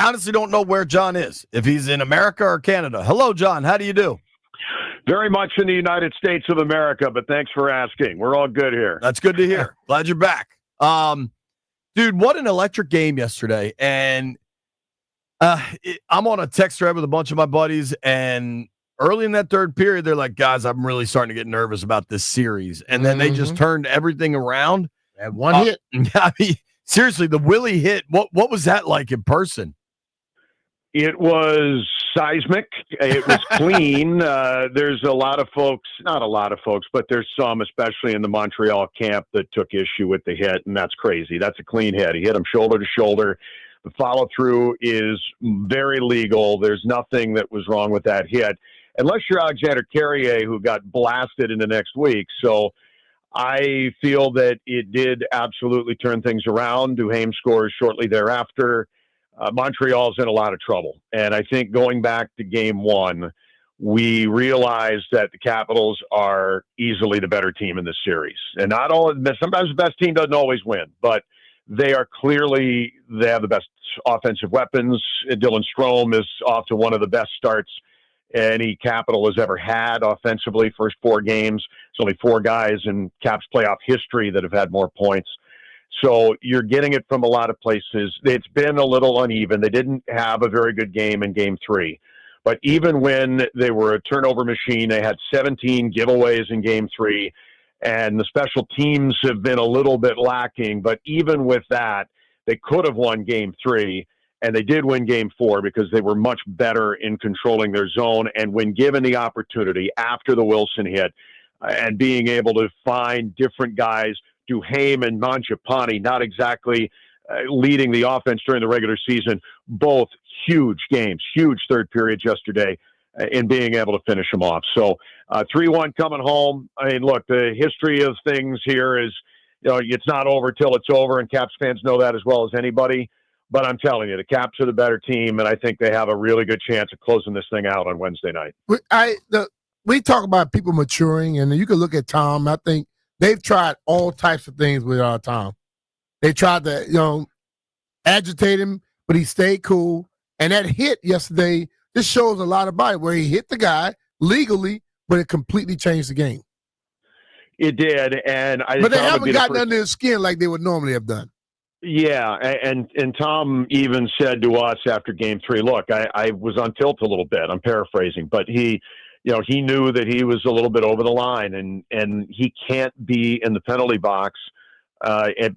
honestly don't know where John is, if he's in America or Canada. Hello, John. How do you do? Very much in the United States of America, but thanks for asking. We're all good here. That's good to hear. Glad you're back. Dude, what an electric game yesterday. And I'm on a text thread with a bunch of my buddies, and early in that third period, they're like, guys, I'm really starting to get nervous about this series. And then they just turned everything around. That one hit. I mean, seriously, the Willie hit, what was that like in person? It was seismic. It was clean. There's a lot of folks, not a lot of folks, but there's some, especially in the Montreal camp, that took issue with the hit, and that's crazy. That's a clean hit. He hit him shoulder to shoulder. The follow-through is very legal. There's nothing that was wrong with that hit, unless you're Alexander Carrier, who got blasted in the next week. So I feel that it did absolutely turn things around. Duhaime scores shortly thereafter. Montreal's in a lot of trouble. And I think going back to game one, we realized that the Capitals are easily the better team in this series. And not all, sometimes the best team doesn't always win, but they have the best offensive weapons. Dylan Strome is off to one of the best starts any Capital has ever had offensively. First 4 games, there's only 4 guys in Caps playoff history that have had more points. So you're getting it from a lot of places. It's been a little uneven. They didn't have a very good game in game 3. But even when they were a turnover machine, they had 17 giveaways in game 3. And the special teams have been a little bit lacking. But even with that, they could have won game 3. And they did win game 4 because they were much better in controlling their zone. And when given the opportunity after the Wilson hit and being able to find different guys, Duhaime and Mangiapane, not exactly leading the offense during the regular season, both huge games, huge third periods yesterday in being able to finish them off. So 3-1 coming home. I mean, look, the history of things here is, it's not over till it's over, and Caps fans know that as well as anybody. But I'm telling you, the Caps are the better team, and I think they have a really good chance of closing this thing out on Wednesday night. We talk about people maturing, and you can look at Tom. I think they've tried all types of things with Tom. They tried to, agitate him, but he stayed cool. And that hit yesterday just shows a lot about it, where he hit the guy legally, but it completely changed the game. It did, but they haven't gotten under his skin like they would normally have done. Yeah, and Tom even said to us after game 3, look, I was on tilt a little bit. I'm paraphrasing, but he knew that he was a little bit over the line, and he can't be in the penalty box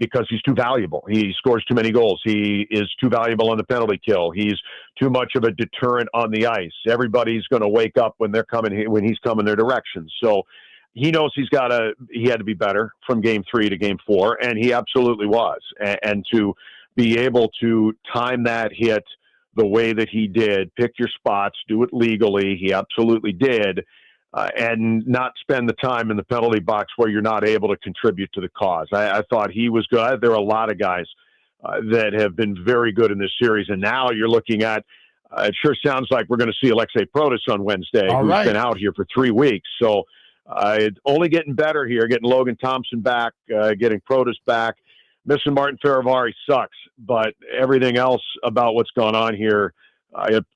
because he's too valuable. He scores too many goals. He is too valuable on the penalty kill. He's too much of a deterrent on the ice. Everybody's going to wake up when he's coming their direction. So he knows he had to be better from game 3 to game 4, and he absolutely was. And to be able to time that hit the way that he did, pick your spots, do it legally, he absolutely did, and not spend the time in the penalty box where you're not able to contribute to the cause. I thought he was good. There are a lot of guys that have been very good in this series, and now you're looking at, it sure sounds like we're going to see Alexei Protas on Wednesday, who's been out here for 3 weeks. So it's only getting better here, getting Logan Thompson back, getting Protas back. Missing Martin Faravari sucks, but everything else about what's going on here,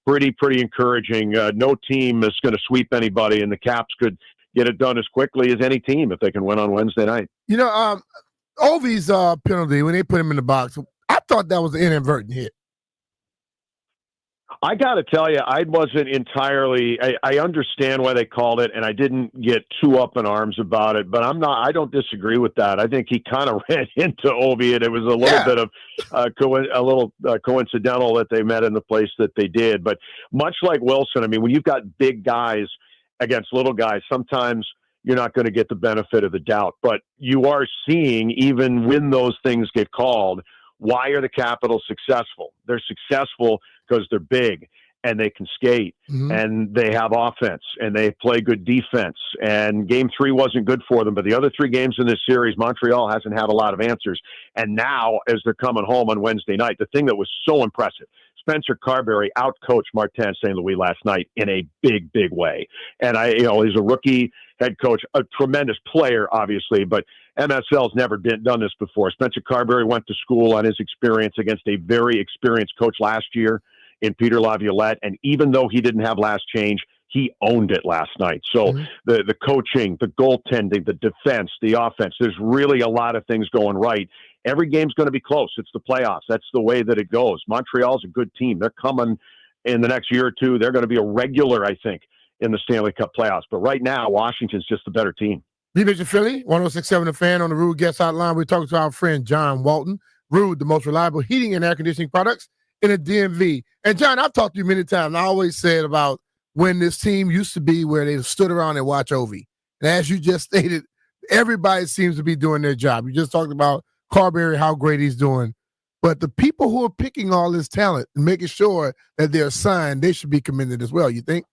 pretty encouraging. No team is going to sweep anybody, and the Caps could get it done as quickly as any team if they can win on Wednesday night. Ovi's penalty, when they put him in the box, I thought that was an inadvertent hit. I got to tell you, I wasn't entirely. I understand why they called it, and I didn't get too up in arms about it. But I don't disagree with that. I think he kind of ran into Ovi, and it was a little bit of coincidental that they met in the place that they did. But much like Wilson, I mean, when you've got big guys against little guys, sometimes you're not going to get the benefit of the doubt. But you are seeing, even when those things get called, why are the Capitals successful? They're successful because they're big and they can skate and they have offense and they play good defense. And game 3 wasn't good for them, but the other 3 games in this series, Montreal hasn't had a lot of answers. And now, as they're coming home on Wednesday night, the thing that was so impressive, Spencer Carberry outcoached Martin St. Louis last night in a big way. And he's a rookie head coach, a tremendous player, obviously, but MSL's never done this before. Spencer Carberry went to school on his experience against a very experienced coach last year. in Peter Laviolette. And even though he didn't have last change, he owned it last night. So the coaching, the goaltending, the defense, the offense, there's really a lot of things going right. Every game's going to be close. It's the playoffs. That's the way that it goes. Montreal's a good team. They're coming in the next year or two. They're going to be a regular, I think, in the Stanley Cup playoffs. But right now, Washington's just the better team. BMitch in Philly, 106.7 The Fan on the Rude Guest Hotline. We're talking to our friend John Walton. Rude, the most reliable heating and air conditioning products in the DMV. And John, I've talked to you many times. I always said about when this team used to be where they stood around and watch Ovi. And as you just stated, everybody seems to be doing their job. You just talked about Carberry, how great he's doing. But the people who are picking all this talent and making sure that they're assigned, they should be commended as well, you think?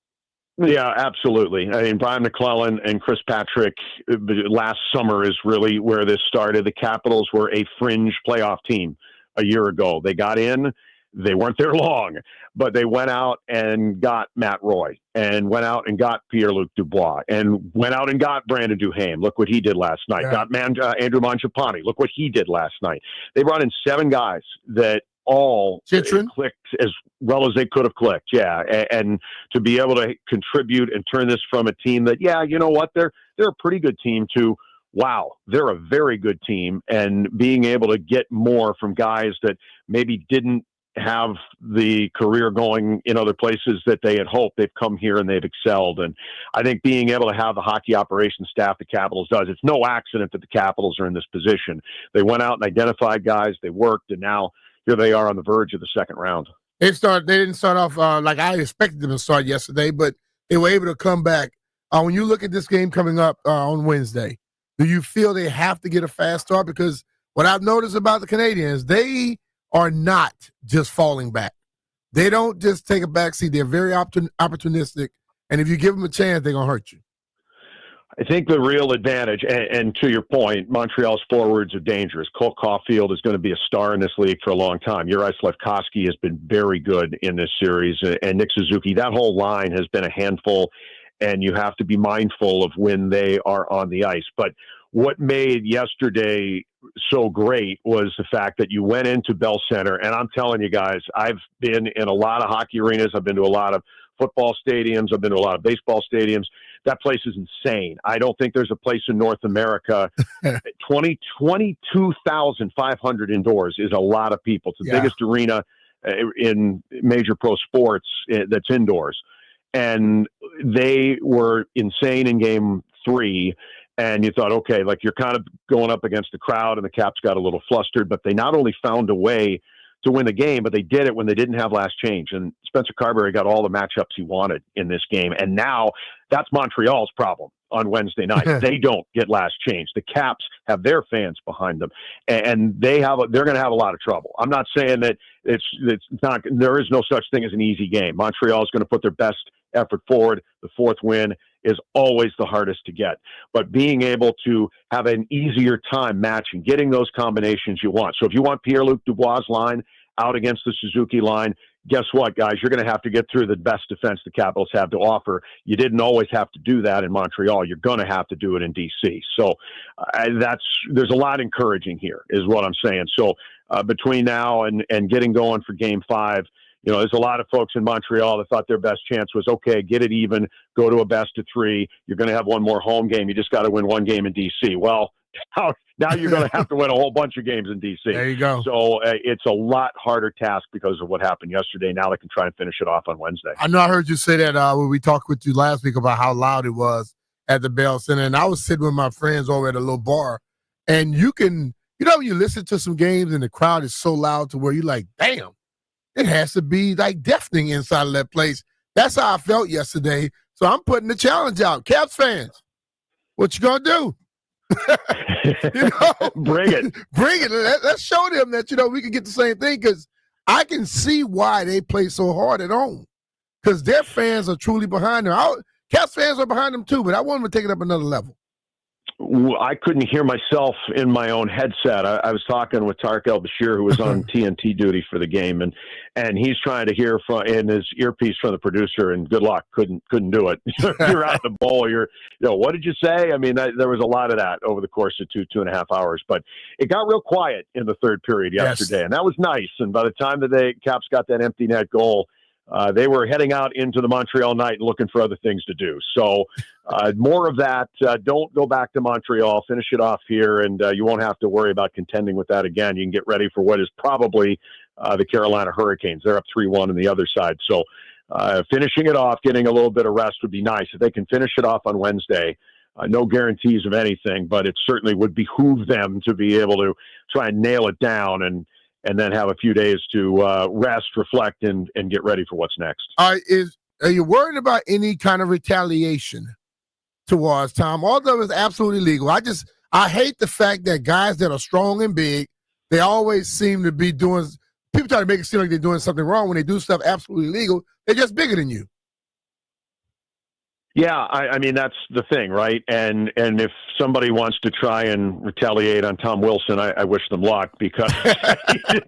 Yeah, absolutely. I mean, Brian McClellan and Chris Patrick last summer is really where this started. The Capitals were a fringe playoff team a year ago. They got in. They weren't there long, but they went out and got Matt Roy and went out and got Pierre-Luc Dubois and went out and got Brandon Duhaime. Look what he did last night. Yeah. Got Andrew Mangiapane. Look what he did last night. They brought in 7 guys that all clicked as well as they could have clicked. Yeah. And to be able to contribute and turn this from a team that, yeah, you know what, they're a pretty good team to, wow, they're a very good team. And being able to get more from guys that maybe didn't have the career going in other places that they had hoped, they've come here and they've excelled. And I think being able to have the hockey operations staff the Capitals does, it's no accident that the Capitals are in this position. They went out and identified guys, they worked, and now here they are on the verge of the second round. They didn't start off like I expected them to start yesterday, but they were able to come back. When you look at this game coming up on Wednesday, do you feel they have to get a fast start? Because what I've noticed about the Canadians, they are not just falling back. They don't just take a backseat. They're very opportunistic, and if you give them a chance, they're going to hurt you. I think the real advantage, and to your point, Montreal's forwards are dangerous. Cole Caulfield is going to be a star in this league for a long time. Juraj Slafkovsky has been very good in this series, and Nick Suzuki. That whole line has been a handful, and you have to be mindful of when they are on the ice. But what made yesterday so great was the fact that you went into Bell Center, and I'm telling you guys, I've been in a lot of hockey arenas. I've been to a lot of football stadiums. I've been to a lot of baseball stadiums. That place is insane. I don't think there's a place in North America. 22,500 indoors is a lot of people. It's the biggest arena in major pro sports that's indoors. And they were insane in game 3. And you thought, okay, like you're kind of going up against the crowd, and the Caps got a little flustered, but they not only found a way to win the game, but they did it when they didn't have last change. And Spencer Carberry got all the matchups he wanted in this game. And now that's Montreal's problem on Wednesday night. They don't get last change. The Caps have their fans behind them, and they're going to have a lot of trouble. I'm not saying that it's not, there is no such thing as an easy game. Montreal is going to put their best effort forward. The fourth win is always the hardest to get, but being able to have an easier time matching, getting those combinations you want. So if you want Pierre-Luc Dubois' line out against the Suzuki line, guess what, guys? You're going to have to get through the best defense the Capitals have to offer. You didn't always have to do that in Montreal. You're going to have to do it in D.C. So there's a lot encouraging here is what I'm saying. So between now and getting going for Game 5, you know, there's a lot of folks in Montreal that thought their best chance was, okay, get it even, go to a best of 3. You're going to have one more home game. You just got to win one game in D.C. Well, now you're going to have to win a whole bunch of games in D.C. There you go. So it's a lot harder task because of what happened yesterday. Now they can try and finish it off on Wednesday. I know I heard you say that when we talked with you last week about how loud it was at the Bell Center. And I was sitting with my friends over at a little bar. And you can, you listen to some games and the crowd is so loud to where you're like, damn, it has to be like deafening inside of that place. That's how I felt yesterday. So I'm putting the challenge out. Caps fans, what you going to do? Bring it. Bring it. Let's show them that, we can get the same thing, because I can see why they play so hard at home, because their fans are truly behind them. Caps fans are behind them too, but I want them to take it up another level. I couldn't hear myself in my own headset. I was talking with Tarek El-Bashir, who was on TNT duty for the game, and he's trying to hear in his earpiece from the producer, and good luck, couldn't do it. You're out the bowl. What did you say? I mean, there was a lot of that over the course of 2.5 hours, but it got real quiet in the third period yesterday, and that was nice. And by the time that the Caps got that empty net goal, they were heading out into the Montreal night and looking for other things to do. So more of that. Don't go back to Montreal. Finish it off here, and you won't have to worry about contending with that again. You can get ready for what is probably the Carolina Hurricanes. They're up 3-1 on the other side. So finishing it off, getting a little bit of rest would be nice. If they can finish it off on Wednesday, no guarantees of anything, but it certainly would behoove them to be able to try and nail it down and then have a few days to rest, reflect, and get ready for what's next. Are you worried about any kind of retaliation towards Tom? Although it's absolutely legal, I hate the fact that guys that are strong and big, they always seem to be doing. People try to make it seem like they're doing something wrong when they do stuff absolutely legal. They're just bigger than you. Yeah, I mean, that's the thing, right? And if somebody wants to try and retaliate on Tom Wilson, I wish them luck, because 6'4",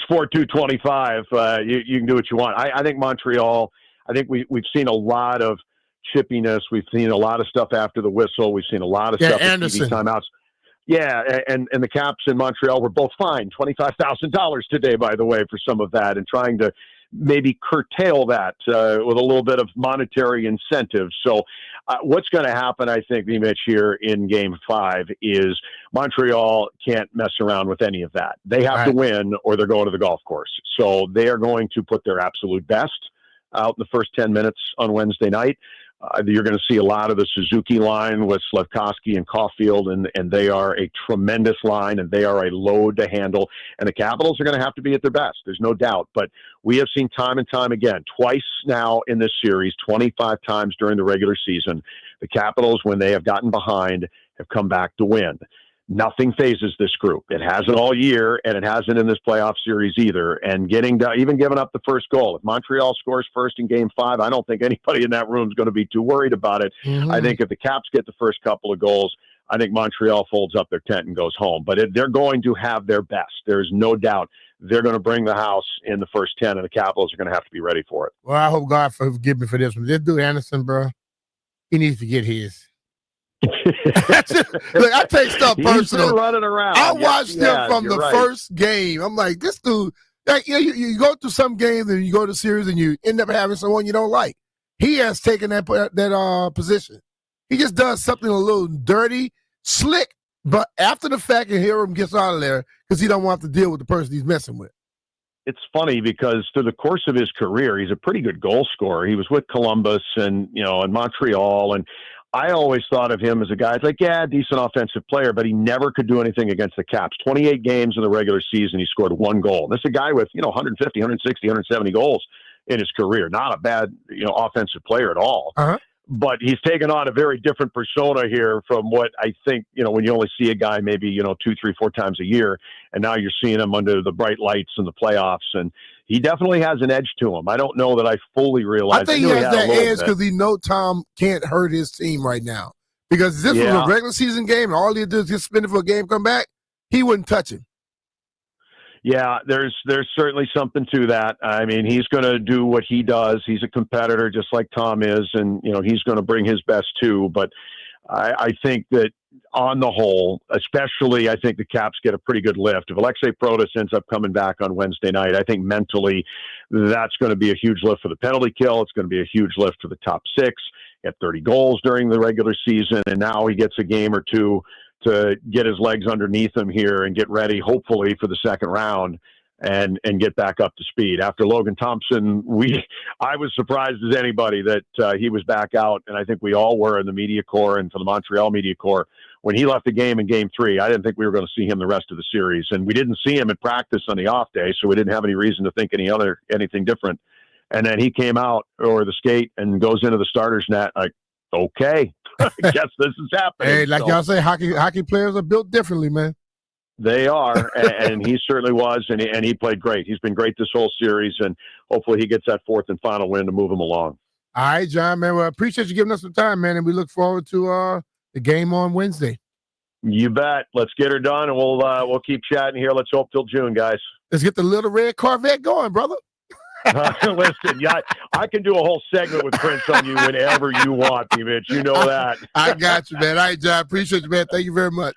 225, you can do what you want. I think Montreal, I think we've seen a lot of chippiness. We've seen a lot of stuff after the whistle. We've seen a lot of stuff at TV timeouts. Yeah, and the Caps in Montreal were both fined $25,000 today, by the way, for some of that, and trying to maybe curtail that with a little bit of monetary incentive. So what's going to happen, I think, BMitch, here in Game 5 is Montreal can't mess around with any of that. They have to win or they're going to the golf course. So they are going to put their absolute best out in the first 10 minutes on Wednesday night. You're going to see a lot of the Suzuki line with Slafkovsky and Caulfield, and they are a tremendous line, and they are a load to handle. And the Capitals are going to have to be at their best. There's no doubt. But we have seen time and time again, twice now in this series, 25 times during the regular season, the Capitals, when they have gotten behind, have come back to win. Nothing phases this group. It hasn't all year, and it hasn't in this playoff series either. And even giving up the first goal. If Montreal scores first in Game 5, I don't think anybody in that room is going to be too worried about it. Mm-hmm. I think if the Caps get the first couple of goals, I think Montreal folds up their tent and goes home. But they're going to have their best. There's no doubt. They're going to bring the house in the first 10, and the Capitals are going to have to be ready for it. Well, I hope God forgive me for this one. This dude Anderson, bro, he needs to get his. Look, I take stuff personal. He's still running around. I watched him from the first game. I'm like, this dude. Like, you go through some games and you go to series and you end up having someone you don't like. He has taken that position. He just does something a little dirty, slick, but after the fact, and Hiram gets out of there because he don't want to deal with the person he's messing with. It's funny because through the course of his career, he's a pretty good goal scorer. He was with Columbus and Montreal, and I always thought of him as a guy, it's like, yeah, decent offensive player, but he never could do anything against the Caps. 28 games in the regular season, he scored 1 goal. This is a guy with, 150, 160, 170 goals in his career. Not a bad, offensive player at all. Uh-huh. But he's taken on a very different persona here from what I think, when you only see a guy maybe, 2, 3, 4 times a year, and now you're seeing him under the bright lights in the playoffs, and he definitely has an edge to him. I don't know that I fully realize. I think he has that edge because he knows Tom can't hurt his team right now. Because if this was a regular season game and all he did is get suspended for a game, come back, he wouldn't touch him. Yeah, there's certainly something to that. I mean, he's going to do what he does. He's a competitor just like Tom is, and, he's going to bring his best too. But I think that on the whole, especially, I think the Caps get a pretty good lift. If Alexei Protas ends up coming back on Wednesday night, I think mentally that's going to be a huge lift for the penalty kill. It's going to be a huge lift for the top 6. He had 30 goals during the regular season, and now he gets a game or two to get his legs underneath him here and get ready, hopefully, for the second round and get back up to speed. After Logan Thompson, I was surprised as anybody that he was back out, and I think we all were in the media corps and for the Montreal media corps. When he left the game in Game 3, I didn't think we were going to see him the rest of the series, and we didn't see him in practice on the off day, so we didn't have any reason to think anything different. And then he came out or the skate and goes into the starter's net. Like, okay, I guess this is happening. Hey, like y'all say, hockey players are built differently, man. They are, and he certainly was, and he played great. He's been great this whole series, and hopefully he gets that fourth and final win to move him along. All right, John, man. Well, I appreciate you giving us some time, man, and we look forward to the game on Wednesday. You bet. Let's get her done, and we'll keep chatting here. Let's hope till June, guys. Let's get the little red Corvette going, brother. Listen, I can do a whole segment with Prince on you whenever you want, BMitch. You know that. I got you, man. All right, John. Appreciate you, man. Thank you very much.